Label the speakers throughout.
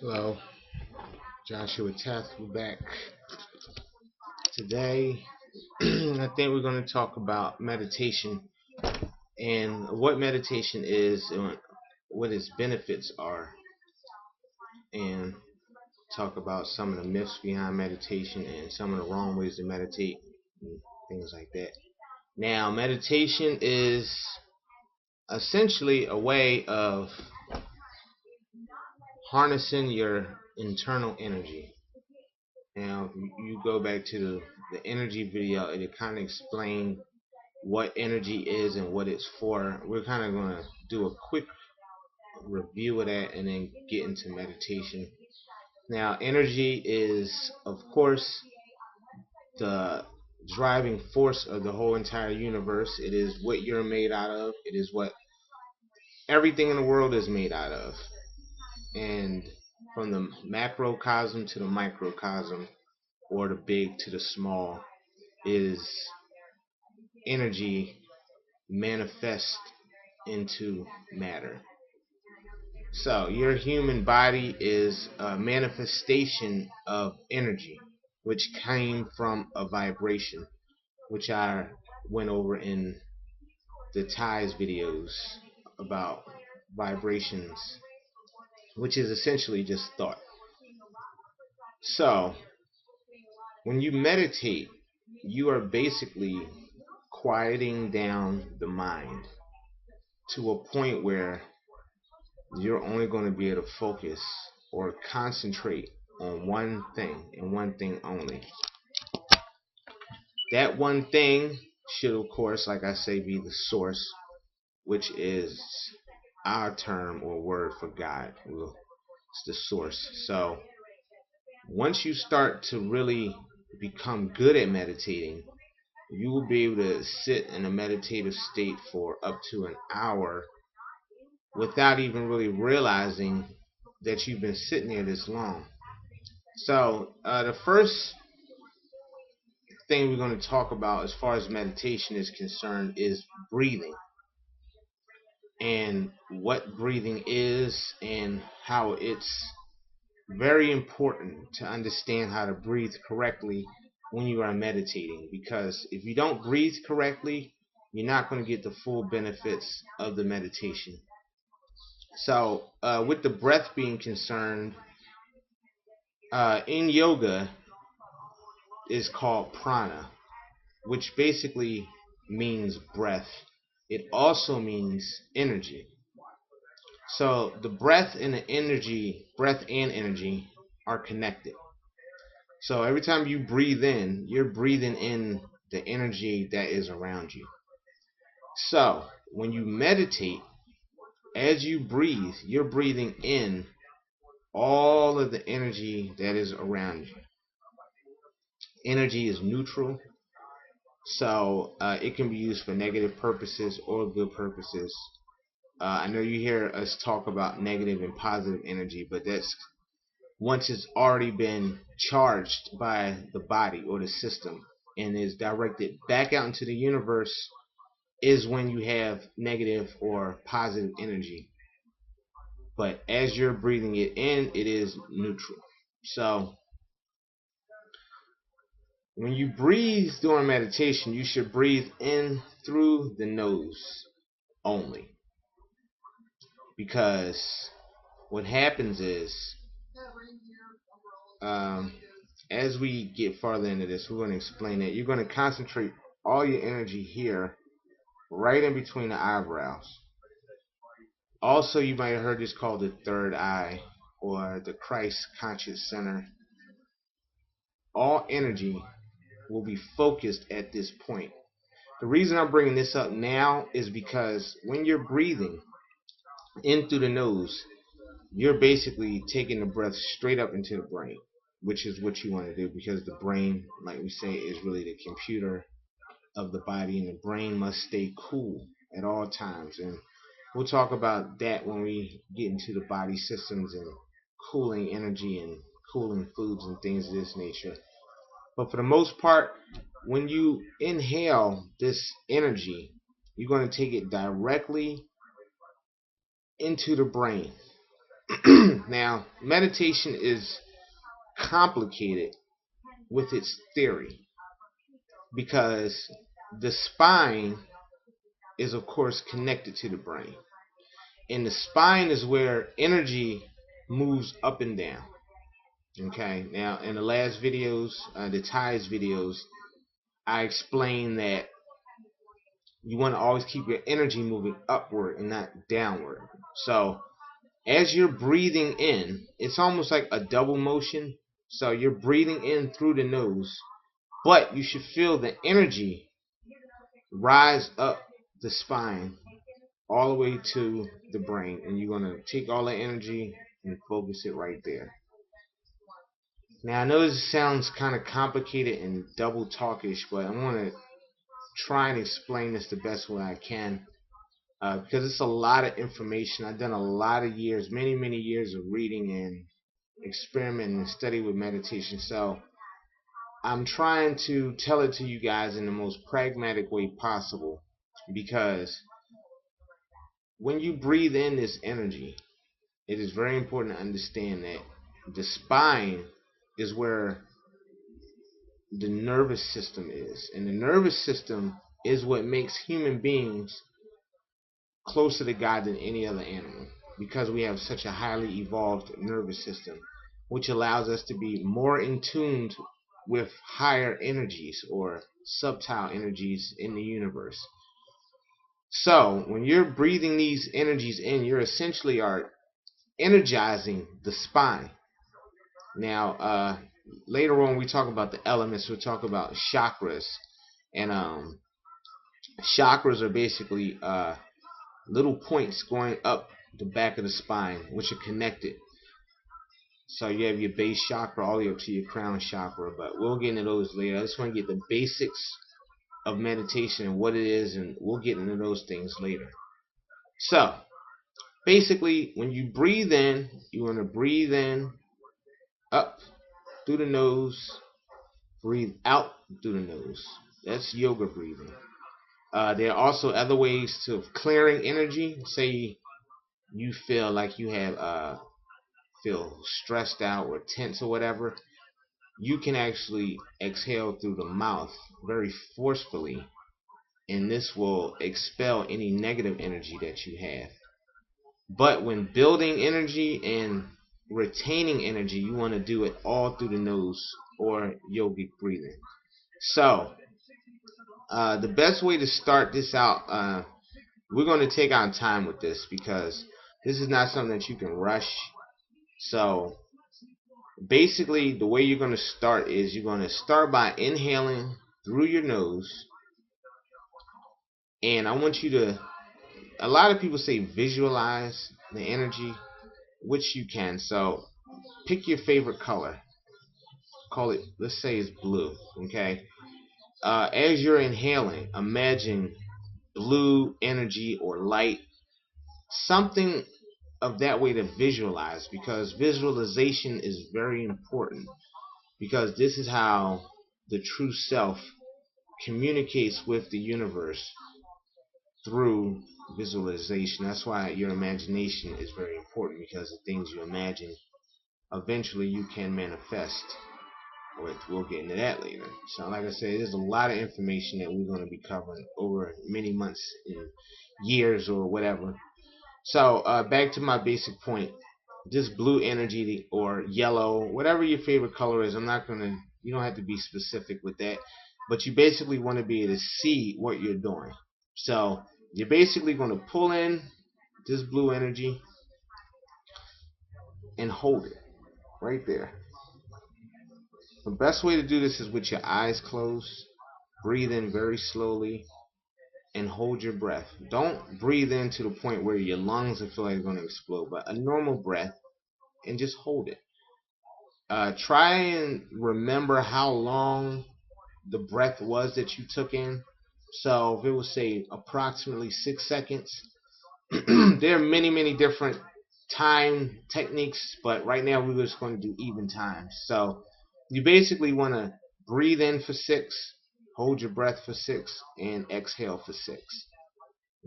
Speaker 1: Hello, Joshua Tath. We're back today. I think we're going to talk about meditation and what meditation is and what its benefits are, and talk about some of the myths behind meditation and some of the wrong ways to meditate and things like that. Now, meditation is essentially a way of harnessing your internal energy. Now, if you go back to the energy video, it kind of explained what energy is and what it's for. We're kind of going to do a quick review of that and then get into meditation. Now, energy is, of course, the driving force of the whole entire universe. It is what you're made out of. It is what everything in the world is made out of. And from the macrocosm to the microcosm, or the big to the small, is energy manifest into matter. So your human body is a manifestation of energy, which came from a vibration, which I went over in the ties videos about vibrations, which is essentially just thought. So when you meditate, you are basically quieting down the mind to a point where you're only going to be able to focus or concentrate on one thing and one thing only. That one thing should, of course, like I say, be the source, which is our term or word for God. It's the source. So once you start to really become good at meditating, you will be able to sit in a meditative state for up to an hour without even really realizing that you've been sitting there this long. So the first thing we're going to talk about as far as meditation is concerned is breathing, and what breathing is and how it's very important to understand how to breathe correctly when you are meditating, because if you don't breathe correctly, you're not going to get the full benefits of the meditation. So with the breath being concerned, in yoga is called prana, which basically means breath. It also means energy. So the breath and energy are connected. So every time you breathe in, you're breathing in the energy that is around you. So when you meditate, as you breathe, you're breathing in all of the energy that is around you. Energy is neutral, so it can be used for negative purposes or good purposes. I know you hear us talk about negative and positive energy, but that's once it's already been charged by the body or the system and is directed back out into the universe, is when you have negative or positive energy. But as you're breathing it in, it is neutral. So when you breathe during meditation, you should breathe in through the nose only. Because what happens is, um, as we get farther into this, we're going to explain that you're going to concentrate all your energy here, right in between the eyebrows. Also, you might have heard this called the third eye or the Christ conscious center. All energy will be focused at this point. The reason I'm bringing this up now is because when you're breathing in through the nose, you're basically taking the breath straight up into the brain, which is what you want to do, because the brain, like we say, is really the computer of the body, and the brain must stay cool at all times. And we'll talk about that when we get into the body systems and cooling energy and cooling foods and things of this nature. But for the most part, when you inhale this energy, you're going to take it directly into the brain. Now, meditation is complicated with its theory because the spine is, of course, connected to the brain. And the spine is where energy moves up and down. Okay, now in the last videos, the ties videos, I explained that you want to always keep your energy moving upward and not downward. So as you're breathing in, it's almost like a double motion. So you're breathing in through the nose, but you should feel the energy rise up the spine all the way to the brain, and you're going to take all that energy and focus it right there. Now I know this sounds kind of complicated and double talkish, but I want to try and explain this the best way I can, because it's a lot of information. I've done a lot of years, many years of reading and experimenting and study with meditation. So I'm trying to tell it to you guys in the most pragmatic way possible, because when you breathe in this energy, it is very important to understand that the spine is where the nervous system is. And the nervous system is what makes human beings closer to God than any other animal, because we have such a highly evolved nervous system, which allows us to be more in tune with higher energies or subtle energies in the universe. So when you're breathing these energies in, you're essentially are energizing the spine. Now, later on we talk about the elements. We'll talk about chakras, and chakras are basically little points going up the back of the spine, which are connected. So you have your base chakra all the way up to your crown chakra, but we'll get into those later. I just want to get the basics of meditation and what it is, and we'll get into those things later. So basically, when you breathe in, you want to breathe in up through the nose, breathe out through the nose. That's yoga breathing. There are also other ways to clearing energy. Say you feel like you have feel stressed out or tense or whatever, you can actually exhale through the mouth very forcefully, and this will expel any negative energy that you have. But when building energy and retaining energy, you want to do it all through the nose or yogic breathing. So the best way to start this out, we're going to take our time with this, because this is not something that you can rush. So basically, the way you're going to start is you're going to start by inhaling through your nose. And I want you to, a lot of people say visualize the energy, which you can. So pick your favorite color. Call it, let's say it's blue. Okay. As you're inhaling, imagine blue energy or light, something of that way to visualize, because visualization is very important, because this is how the true self communicates with the universe, through visualization. That's why your imagination is very important, because the things you imagine eventually you can manifest. We'll get into that later. So like I said, there's a lot of information that we're going to be covering over many months and years or whatever. So back to my basic point. This blue energy or yellow, whatever your favorite color is, I'm not going to, you don't have to be specific with that, but you basically want to be able to see what you're doing. So you're basically going to pull in this blue energy and hold it right there. The best way to do this is with your eyes closed. Breathe in very slowly and hold your breath. Don't breathe in to the point where your lungs will feel like they're going to explode, but a normal breath, and just hold it. Try and remember how long the breath was that you took in. So if it was, say, approximately 6 seconds, there are many different time techniques, but right now we're just going to do even times. So you basically want to breathe in for 6, hold your breath for 6, and exhale for 6.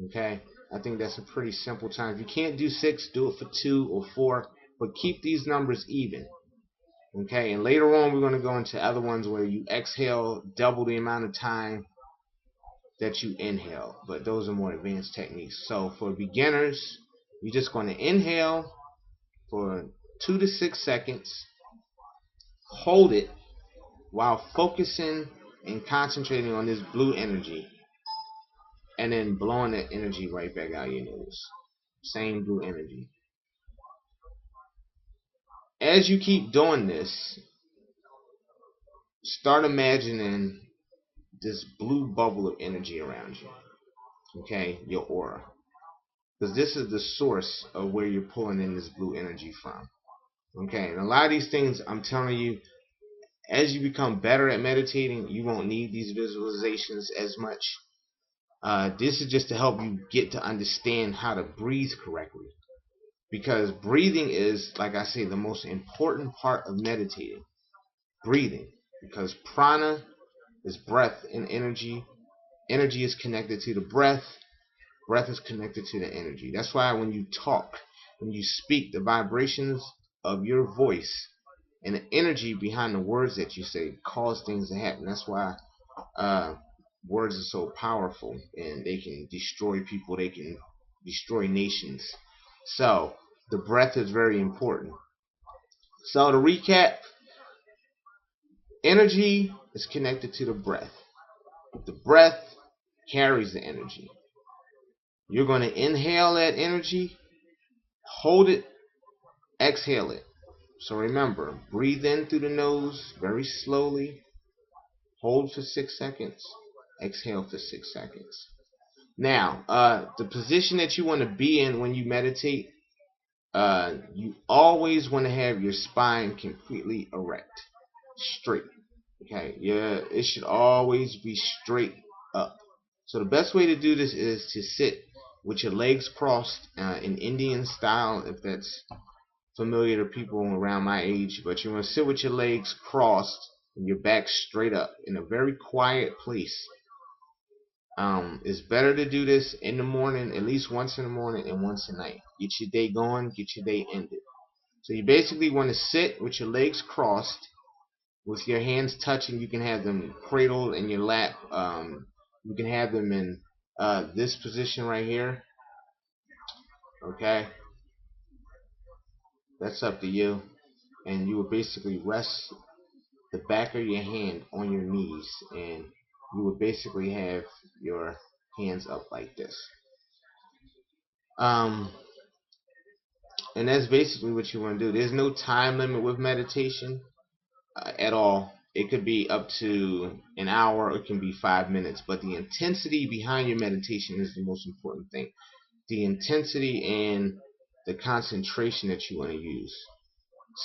Speaker 1: Okay. I think that's a pretty simple time. If you can't do 6, do it for 2 or 4, but keep these numbers even. Okay, and later on we're going to go into other ones where you exhale double the amount of time that you inhale, but those are more advanced techniques. So for beginners, you're just going to inhale for 2 to 6 seconds, hold it while focusing and concentrating on this blue energy, and then blowing that energy right back out your nose. Same blue energy. As you keep doing this, start imagining this blue bubble of energy around you. Okay, your aura. Because this is the source of where you're pulling in this blue energy from. Okay, and a lot of these things, I'm telling you, as you become better at meditating, you won't need these visualizations as much. This is just to help you get to understand how to breathe correctly. Because breathing is, like I say, the most important part of meditating. Breathing. Because prana is breath and energy. Energy is connected to the breath. Breath is connected to the energy. That's why when you talk, when you speak, the vibrations of your voice and the energy behind the words that you say cause things to happen. That's why words are so powerful, and they can destroy people. They can destroy nations. So the breath is very important. So to recap, energy is connected to the breath. The breath carries the energy. You're going to inhale that energy, hold it, exhale it. So remember, breathe in through the nose very slowly, hold for 6 seconds, exhale for 6 seconds. Now, the position that you want to be in when you meditate, you always want to have your spine completely erect, straight. Okay, yeah, it should always be straight up. So the best way to do this is to sit with your legs crossed in Indian style, if that's familiar to people around my age. But you want to sit with your legs crossed and your back straight up in a very quiet place. It's better to do this in the morning, at least once in the morning and once at night. Get your day going, get your day ended. So you basically want to sit with your legs crossed, with your hands touching. You can have them cradled in your lap. You can have them in this position right here. Okay, that's up to you. And you will basically rest the back of your hand on your knees, and you would basically have your hands up like this. Um, and that's basically what you want to do. There's no time limit with meditation at all. It could be up to an hour, it can be 5 minutes, but the intensity behind your meditation is the most important thing. The intensity and the concentration that you want to use.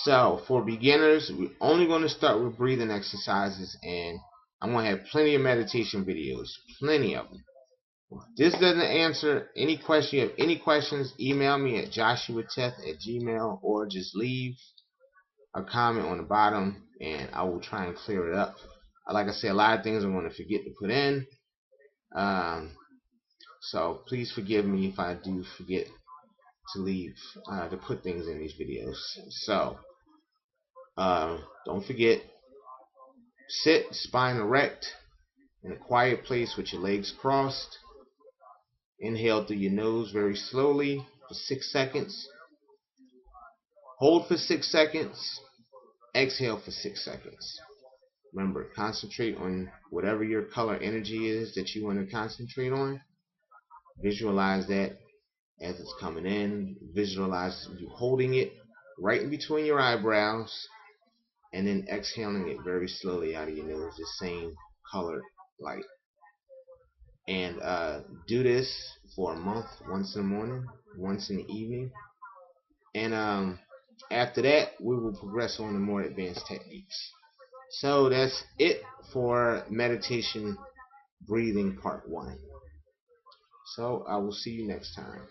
Speaker 1: So for beginners, we're only going to start with breathing exercises, and I'm going to have plenty of meditation videos, plenty of them. If this doesn't answer any question, you have any questions, email me at joshuateth@gmail.com, or just leave a comment on the bottom and I will try and clear it up. Like I said, a lot of things I'm going to forget to put in. So please forgive me if I do forget to put things in these videos. So don't forget, sit spine erect in a quiet place with your legs crossed. Inhale through your nose very slowly for 6 seconds. Hold for 6 seconds. Exhale for 6 seconds. Remember, concentrate on whatever your color energy is that you want to concentrate on. Visualize that as it's coming in. Visualize you holding it right in between your eyebrows, and then exhaling it very slowly out of your nose, the same colored light. And do this for a month, once in the morning, once in the evening. And after that, we will progress on to more advanced techniques. So that's it for meditation breathing part 1. So I will see you next time.